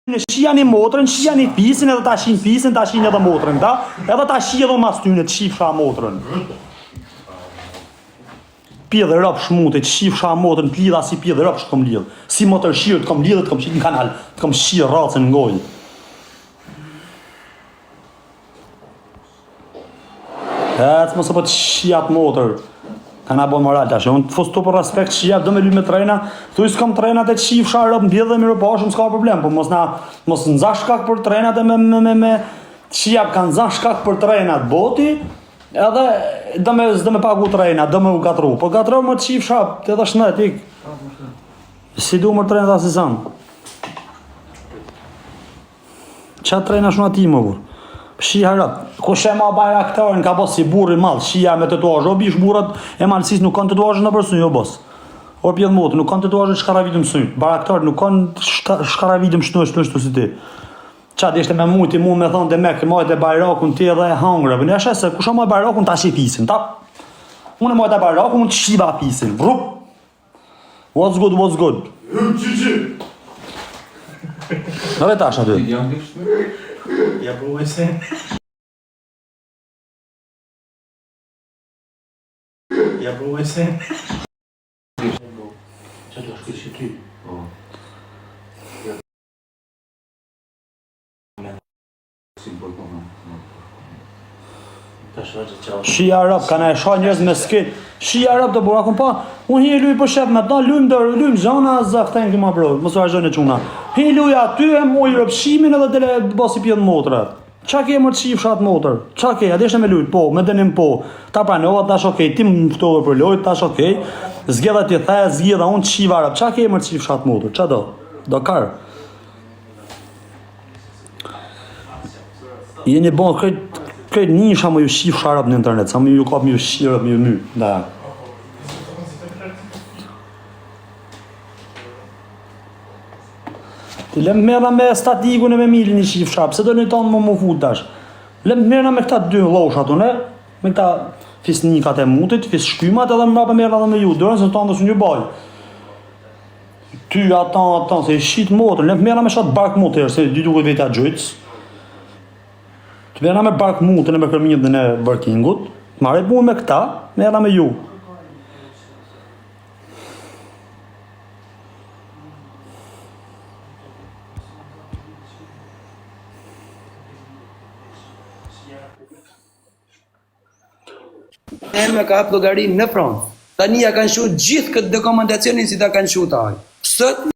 Në shijani motrën, shijani fisin, edhe ta shin fisin, ta shin edhe motrën, da? Edhe ta shi edhe mas tyne, të shifsha motrën. Pjedhe rëp shmute, të shifsha motrën, të lidha si pjedhe rëp shkom lidh. Si motër shirë, të kom lidhë, të kom shirë në kanal, të kom shirë racën në gojë. Ecë mësë po të shijat motrë. Kana bo moral tash, unë të fostu për respekt shijat, do me luj me trena, thuj s'kom trenat e të shifsha rëp në bjedhe dhe mirë po shumë s'ka problem, po mos nëza shkak për trenat e me shijat kanë za shkak për trenat boti, edhe do me pagu trenat, do me u gatru, po gatru më të shifsha, të edhe shnet, ik. Si du më trenat asizan. Qatë trena shumë ati më burë. Shija rëp, ku shema bajraktarën ka bos si burri madh, shija me tatuazh, o bish burrat e malësis nuk kanë tatuazh në përsuj, o bos. O pjedh motë, nuk kanë tatuazh shkaravitëm sënjë, bajraktarët nuk kanë shkaravitëm shtu si ti. Qa deshte me mujti mu me thonë dhe mekë, majt e bajrakun ti edhe e hangrëve, në eshe se kusha majt bajrakun ta shi fisin, ta? Unë e majt e bajrakun, unë të shiva fisin, vrup. What's good, what's good? Në ve tash aty. Ja provoj se. Ja provoj se. Qa të shkësh që ty? Shia rap, kana e sha njërës me skit. Shia rap të bura, kun pa, unë hi luj për shep me ta, lujmë zona, zaften këma bro, mësë vazhdojnë e quna. Hi luj aty e moj rëpshimin edhe dele basi pjedh motrat. Qa ke më të shifshat motër? Qa ke, adeshte me lujt, po, me denim po. Ta pranova, tash okej, ti më ftove për lojt, tash okej. Zgjedha ti the, zgjedha unë të shiva rap. Qa ke më të shifshat motër? Qa do? Do karë. Jeni bon, këtë nisha më ju shif sharap në internet, sa më ju kap më ju shirë, më ju my, da. Ti lem mera me statikun e me milin i shif sharap, se do një tonë më fut tash. Lem mera me këta dy loshat unë, me këta fisnikat e mutit, fis shkymat edhe më rapë mera dhe me ju, dërën se në tonë dhe së një baj. Ty atan, se i shit motër, lem mera me shatë bark motër, se dy duke vetja gjojtës. Të vena me bark mutën e me kërminjët dhe në barkingut, marrë bu me këta, me era me ju. E me ka hap llogari në Francë. Tani ja kanë shu gjithë këtë dokumentacionin si ta kanë shu taj. Sot